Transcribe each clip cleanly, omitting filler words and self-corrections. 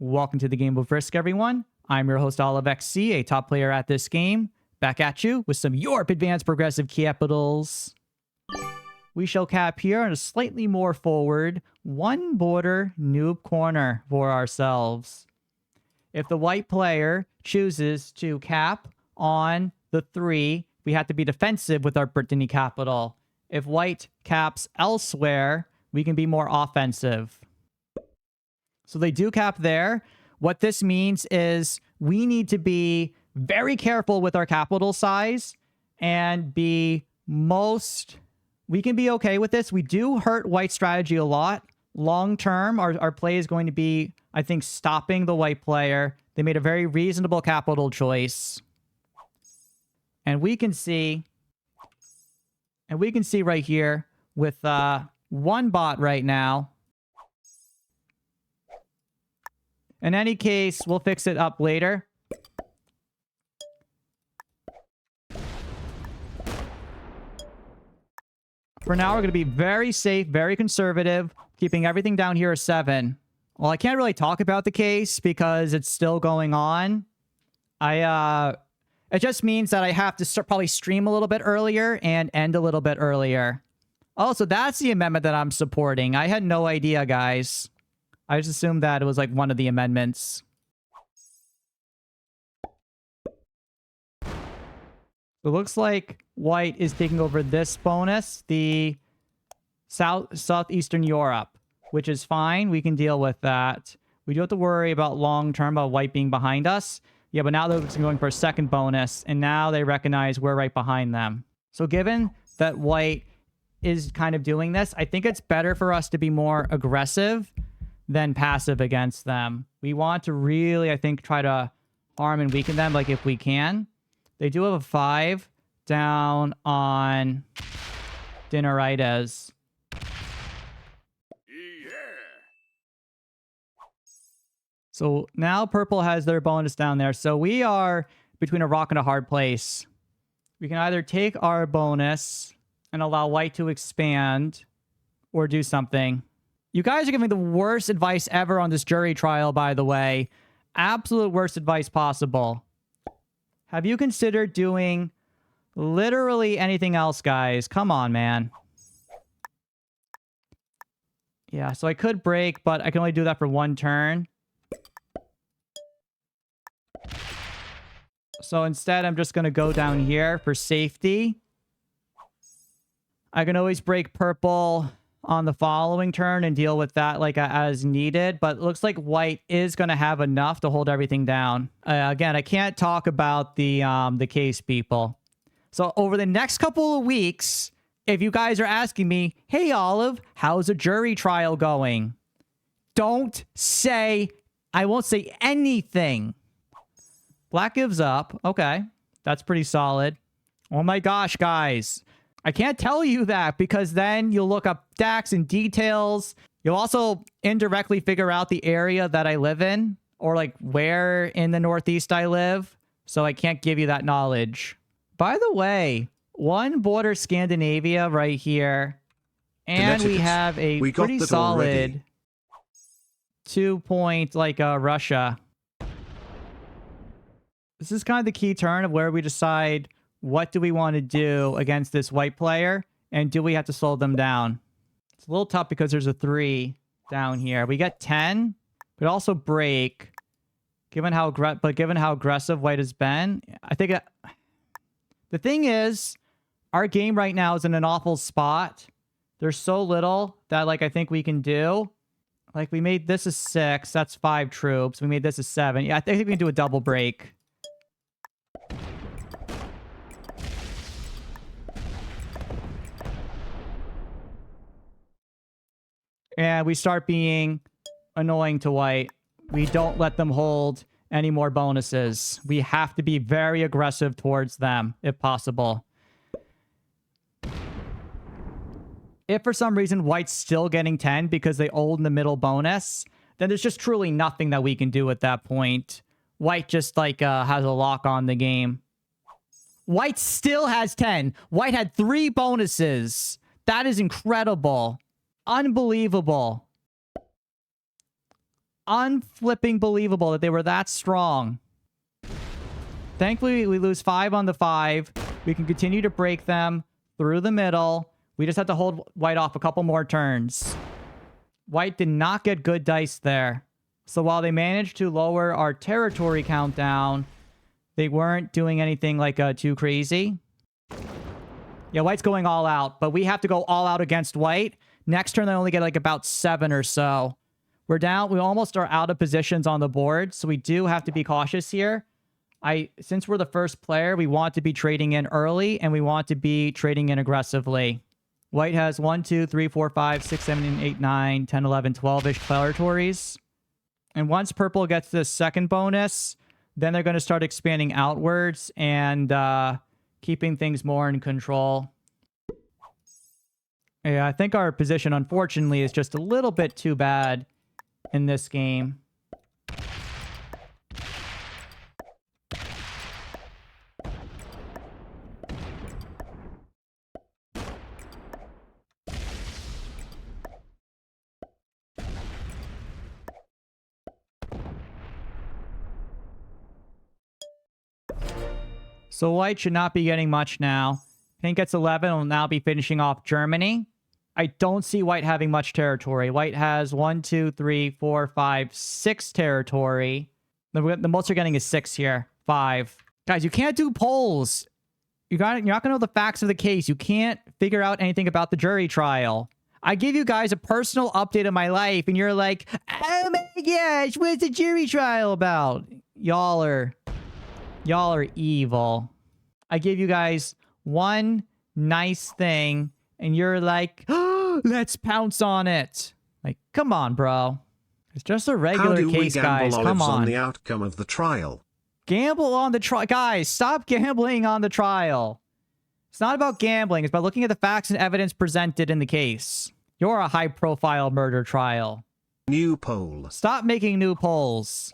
Welcome to the game of Risk, everyone. I'm your host, OliveXC, a top player at this game. Back at you with some Europe Advanced Progressive Capitals. We shall cap here on a slightly more forward, one border noob corner for ourselves. If the white player chooses to cap on the 3, we have to be defensive with our Brittany capital. If white caps elsewhere, we can be more offensive. So they do cap there. What this means is we need to be very careful with our capital size and be we can be okay with this. We do hurt white strategy a lot. Long term, our play is going to be, I think, stopping the white player. They made a very reasonable capital choice. And we can see right here with one bot right now. In any case, we'll fix it up later. For now, we're going to be very safe, very conservative, keeping everything down here at 7. Well, I can't really talk about the case because it's still going on. It just means that I have to probably stream a little bit earlier and end a little bit earlier. Oh, so that's the amendment that I'm supporting. I had no idea, guys. I just assumed that it was like one of the amendments. It looks like white is taking over this bonus, the Southeastern Europe, which is fine. We can deal with that. We do have to worry about long-term about white being behind us. Yeah, but now they're going for a second bonus, and now they recognize we're right behind them. So given that white is kind of doing this, I think it's better for us to be more aggressive than passive against them. We want to really, I think, try to harm and weaken them, like if we can. They do have a 5 down on Dinarides. So now purple has their bonus down there. So we are between a rock and a hard place. We can either take our bonus and allow white to expand or do something. You guys are giving the worst advice ever on this jury trial, by the way. Absolute worst advice possible. Have you considered doing literally anything else, guys? Come on, man. Yeah, so I could break, but I can only do that for one turn. So instead, I'm just going to go down here for safety. I can always break purple on the following turn and deal with that like as needed, but it looks like white is going to have enough to hold everything down. Again, I can't talk about the case, people. So over the next couple of weeks, if you guys are asking me, hey, Olive, how's a jury trial going? Don't say, I won't say anything. Black gives up. Okay, that's pretty solid. Oh my gosh, guys. I can't tell you that because then you'll look up DAX and details. You'll also indirectly figure out the area that I live in or like where in the Northeast I live. So I can't give you that knowledge. By the way, one border Scandinavia right here. And we have a pretty solid 2-point like Russia. This is kind of the key turn of where we decide what do we want to do against this white player? And do we have to slow them down? It's a little tough because there's a 3 down here. We get 10, but also break. Given how aggressive white has been, I think the thing is, our game right now is in an awful spot. There's so little that like I think we can do. Like we made this a 6. That's 5 troops. We made this a 7. Yeah, I think we can do a double break. And we start being annoying to white. We don't let them hold any more bonuses. We have to be very aggressive towards them, if possible. If for some reason white's still getting 10 because they hold in the middle bonus, then there's just truly nothing that we can do at that point. White just like has a lock on the game. White still has 10. White had 3 bonuses. That is incredible. Unbelievable. unflipping believable that they were that strong. Thankfully, we lose 5 on the 5. We can continue to break them through the middle. We just have to hold white off a couple more turns. White did not get good dice there. So while they managed to lower our territory countdown, they weren't doing anything like too crazy. Yeah, white's going all out, but we have to go all out against white. Next turn, they only get like about 7 or so. We're down. We almost are out of positions on the board, so we do have to be cautious here. Since we're the first player, we want to be trading in early, and we want to be trading in aggressively. White has 1, 2, 3, 4, 5, 6, 7, 8, 9, 10, 11, 12-ish territories. And once purple gets the second bonus, then they're going to start expanding outwards and keeping things more in control. Yeah, I think our position, unfortunately, is just a little bit too bad in this game. So white should not be getting much now. Pink gets 11, will now be finishing off Germany. I don't see white having much territory. White has 1, 2, 3, 4, 5, 6 territory. The most you're getting is 6 here. 5. Guys, you can't do polls. You're not going to know the facts of the case. You can't figure out anything about the jury trial. I give you guys a personal update of my life, and you're like, oh my gosh, what's the jury trial about? Y'all are evil. I give you guys one nice thing, and you're like, oh, let's pounce on it. Like, come on, bro. It's just a regular case, guys. Come on. The outcome of the trial. Gamble on the trial. Guys, stop gambling on the trial. It's not about gambling. It's about looking at the facts and evidence presented in the case. You're a high-profile murder trial. New poll. Stop making new polls.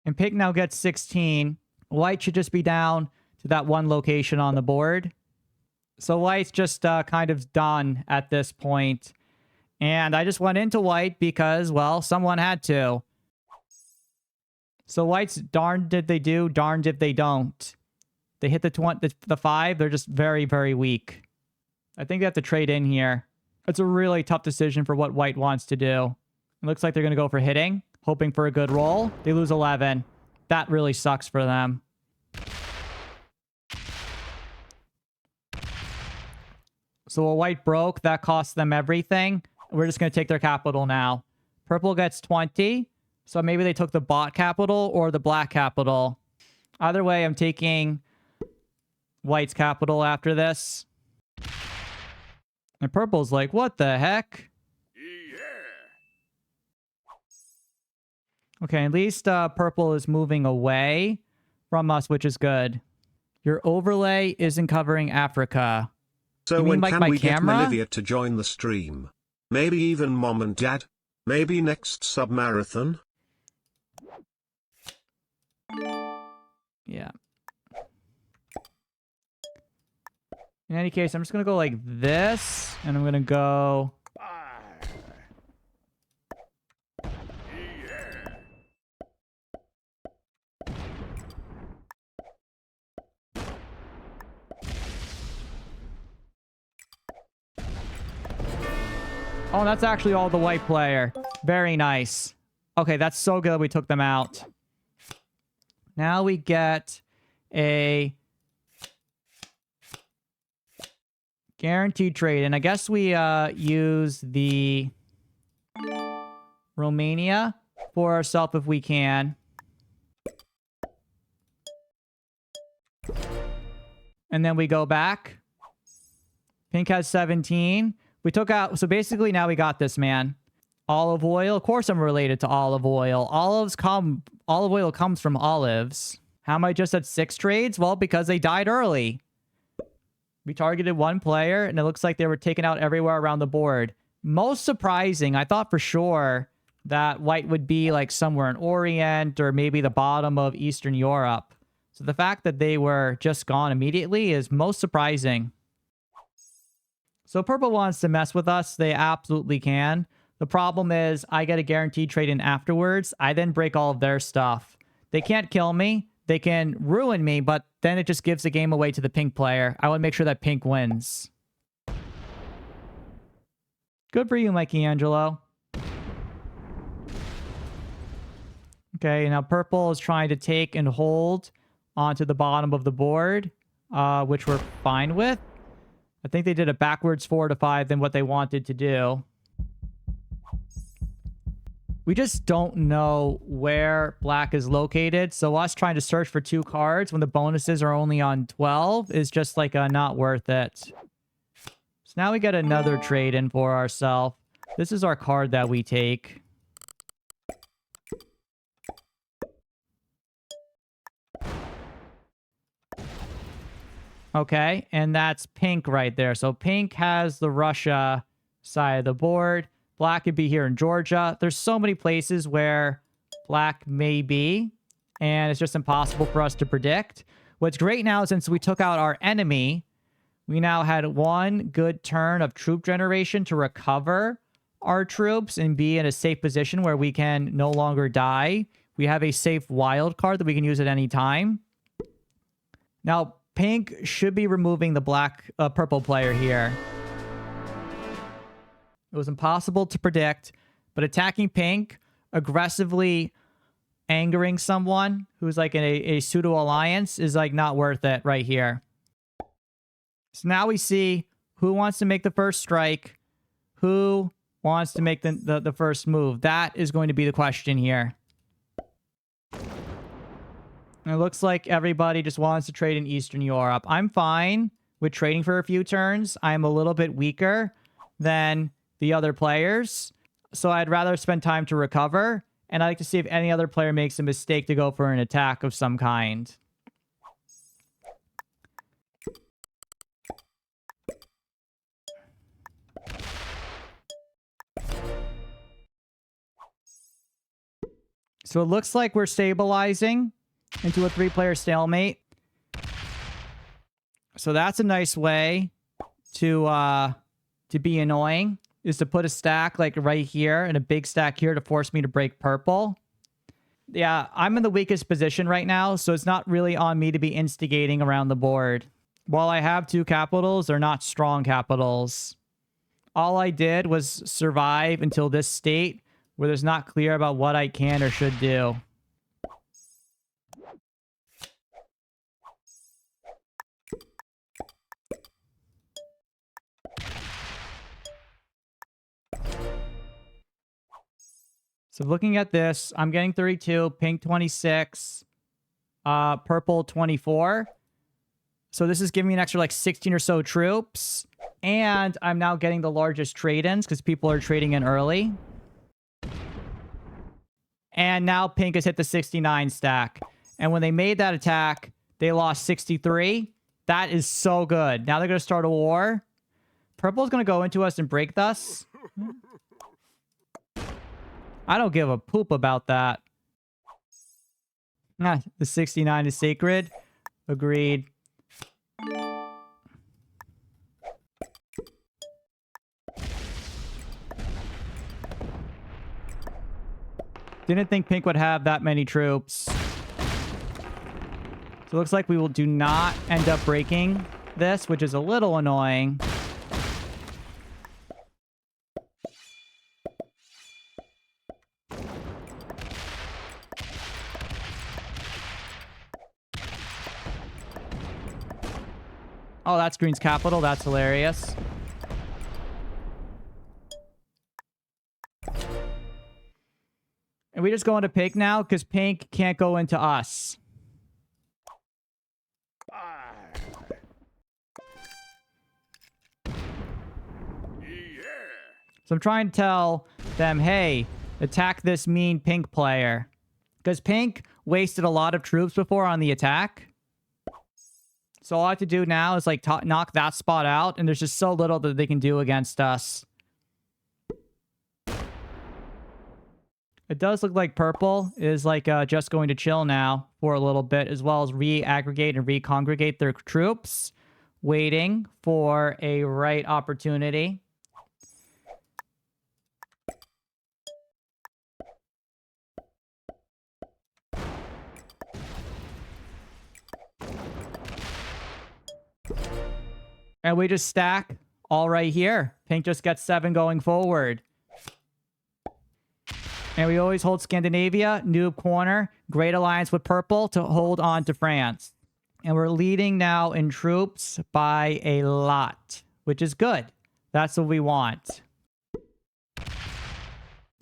And pink now gets 16. White should just be down to that one location on the board. So white's just kind of done at this point. And I just went into white because, well, someone had to. So white's darned if they do, darned if they don't. They hit the 5. They're just very, very weak. I think they have to trade in here. It's a really tough decision for what white wants to do. It looks like they're going to go for hitting, hoping for a good roll. They lose 11. That really sucks for them. So a white broke. That cost them everything. We're just going to take their capital now. Purple gets 20. So maybe they took the bot capital or the black capital. Either way, I'm taking white's capital after this. And purple's like, what the heck? Okay, at least purple is moving away from us, which is good. Your overlay isn't covering Africa. So when can we get Melivia to join the stream? Maybe even mom and dad? Maybe next sub-marathon? Yeah. In any case, I'm just going to go like this, and I'm going to go... Oh, that's actually all the white player. Very nice. Okay, that's so good we took them out. Now we get a guaranteed trade. And I guess we use the Romania for ourselves if we can. And then we go back. Pink has 17. We took out... So basically now we got this, man. Olive oil. Of course I'm related to olive oil. Olive oil comes from olives. How am I just at 6 trades? Well, because they died early. We targeted one player, and it looks like they were taken out everywhere around the board. Most surprising, I thought for sure that white would be like somewhere in Orient or maybe the bottom of Eastern Europe. So the fact that they were just gone immediately is most surprising. So purple wants to mess with us. They absolutely can. The problem is I get a guaranteed trade in afterwards. I then break all of their stuff. They can't kill me. They can ruin me, but then it just gives the game away to the pink player. I want to make sure that pink wins. Good for you, Mikey Angelo. Okay, now purple is trying to take and hold onto the bottom of the board, which we're fine with. I think they did a backwards fortify than what they wanted to do. We just don't know where black is located, so us trying to search for 2 cards when the bonuses are only on 12 is just like not worth it. So now we get another trade in for ourselves. This is our card that we take. Okay, and that's pink right there. So pink has the Russia side of the board. Black could be here in Georgia. There's so many places where black may be, and it's just impossible for us to predict. What's great now, since we took out our enemy, we now had 1 good turn of troop generation to recover our troops and be in a safe position where we can no longer die. We have a safe wild card that we can use at any time. Now, pink should be removing the purple player here. It was impossible to predict, but attacking pink, aggressively angering someone who's like in a pseudo-alliance is like not worth it right here. So now we see who wants to make the first strike, who wants to make the first move. That is going to be the question here. And it looks like everybody just wants to trade in Eastern Europe. I'm fine with trading for a few turns. I'm a little bit weaker than the other players, so I'd rather spend time to recover, and I'd like to see if any other player makes a mistake to go for an attack of some kind. So it looks like we're stabilizing into a 3-player stalemate. So that's a nice way to be annoying, is to put a stack like right here and a big stack here to force me to break purple. Yeah, I'm in the weakest position right now, so it's not really on me to be instigating around the board. While I have 2 capitals, they're not strong capitals. All I did was survive until this state where there's not clear about what I can or should do. So looking at this, I'm getting 32, pink 26, purple 24. So this is giving me an extra like 16 or so troops. And I'm now getting the largest trade-ins because people are trading in early. And now pink has hit the 69 stack. And when they made that attack, they lost 63. That is so good. Now they're going to start a war. Purple's going to go into us and break us. I don't give a poop about that. The 69 is sacred. Agreed. Didn't think pink would have that many troops. So it looks like we do not end up breaking this, which is a little annoying. Oh, that's green's capital. That's hilarious. And we just go into pink now because pink can't go into us. So I'm trying to tell them, hey, attack this mean pink player. Because pink wasted a lot of troops before on the attack. So all I have to do now is like knock that spot out. And there's just so little that they can do against us. It does look like purple is like just going to chill now for a little bit, as well as re-aggregate and recongregate their troops, waiting for a right opportunity. And we just stack all right here. Pink just gets 7 going forward. And we always hold Scandinavia, noob corner, great alliance with purple to hold on to France. And we're leading now in troops by a lot, which is good. That's what we want.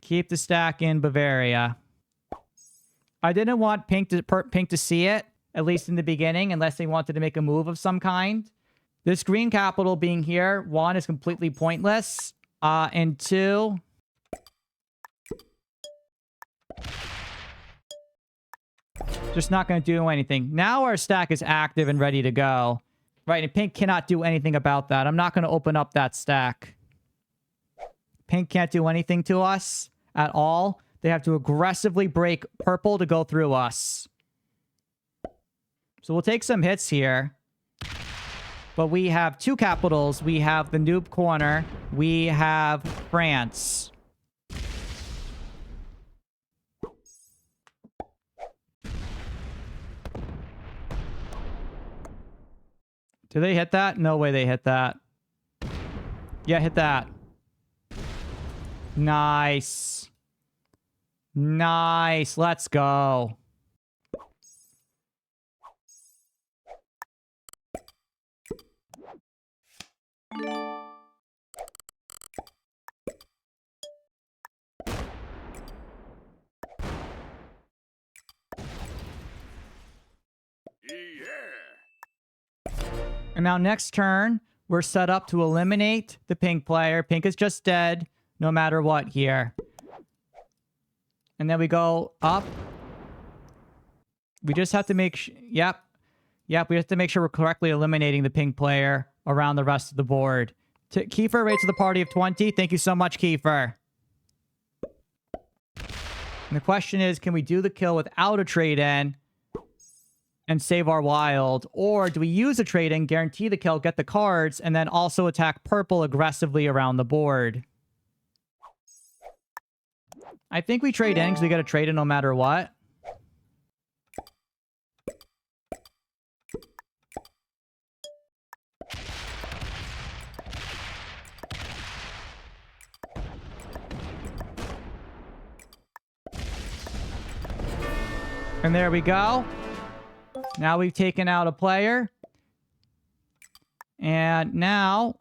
Keep the stack in Bavaria. I didn't want Pink to see it, at least in the beginning, unless they wanted to make a move of some kind. This green capital being here, 1, is completely pointless. And 2... just not going to do anything. Now our stack is active and ready to go. Right, and Pink cannot do anything about that. I'm not going to open up that stack. Pink can't do anything to us at all. They have to aggressively break purple to go through us. So we'll take some hits here. But we have 2 capitals. We have the noob corner. We have France. Do they hit that? No way they hit that. Yeah, hit that. Nice. Nice. Let's go. And now next turn, we're set up to eliminate the pink player. Pink is just dead, no matter what here. And then we go up. We just have to make sure... Yep, we have to make sure we're correctly eliminating the pink player around the rest of the board. Kiefer rates to the party of 20. Thank you so much, Kiefer. And the question is, can we do the kill without a trade-in and save our wild? Or do we use a trade-in, guarantee the kill, get the cards, and then also attack purple aggressively around the board? I think we trade in because we get a trade-in no matter what. And there we go. Now we've taken out a player. And now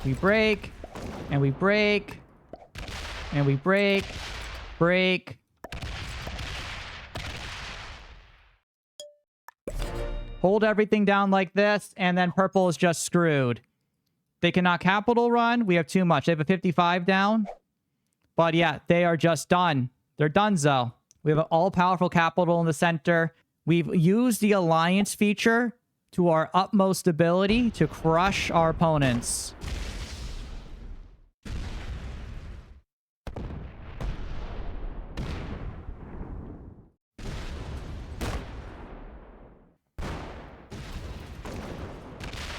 we break, and we break, and we break, break. Hold everything down like this, and then purple is just screwed. They cannot capital run. We have too much. They have a 55 down. But yeah, they are just done. They're donezo. We have an all-powerful capital in the center. We've used the alliance feature to our utmost ability to crush our opponents.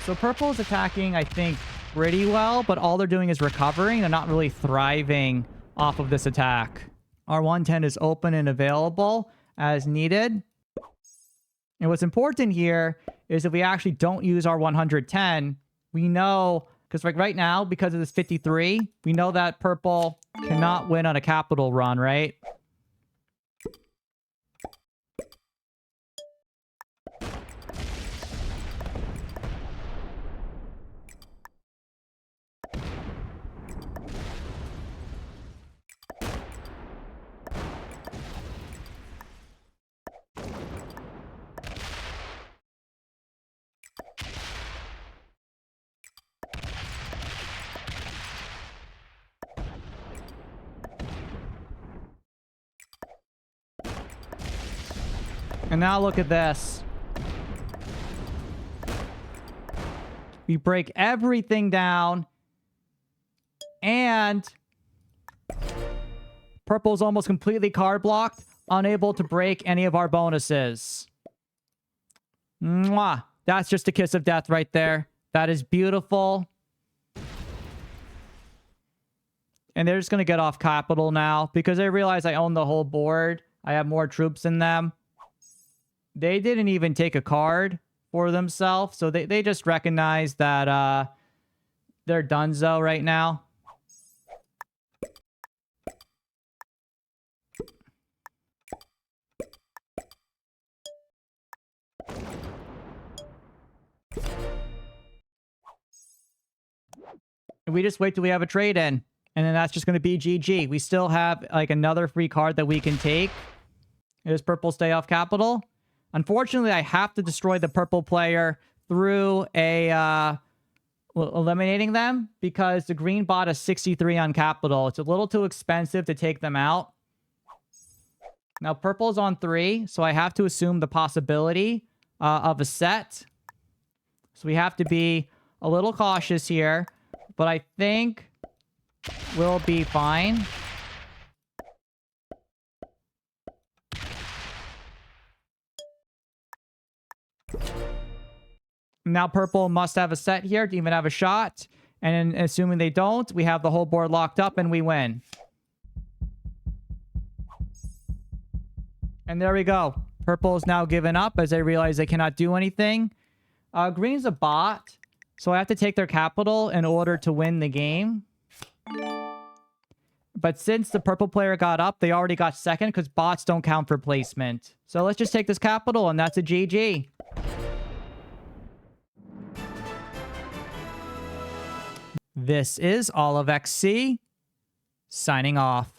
So purple is attacking, I think, pretty well, but all they're doing is recovering. They're not really thriving off of this attack. Our 110 is open and available as needed. And what's important here is if we actually don't use our 110, we know, because like right now, because of this 53, we know that purple cannot win on a capital run, right? And now look at this. We break everything down. And purple's almost completely card blocked, unable to break any of our bonuses. Mwah! That's just a kiss of death right there. That is beautiful. And they're just going to get off capital now because they realize I own the whole board. I have more troops in them. They didn't even take a card for themselves. So they just recognize that they're donezo right now. And we just wait till we have a trade in. And then that's just going to be GG. We still have like another free card that we can take. Does purple stay off capital? Unfortunately, I have to destroy the purple player through a eliminating them because the green bought a 63 on capital. It's a little too expensive to take them out. Now purple's on 3, so I have to assume the possibility of a set. So we have to be a little cautious here, but I think we'll be fine. Now purple must have a set here to even have a shot. And assuming they don't, we have the whole board locked up and we win. And there we go. Purple is now given up as they realize they cannot do anything. Green's a bot, so I have to take their capital in order to win the game. But since the purple player got up, they already got second because bots don't count for placement. So let's just take this capital and that's a GG. This is OliveXC signing off.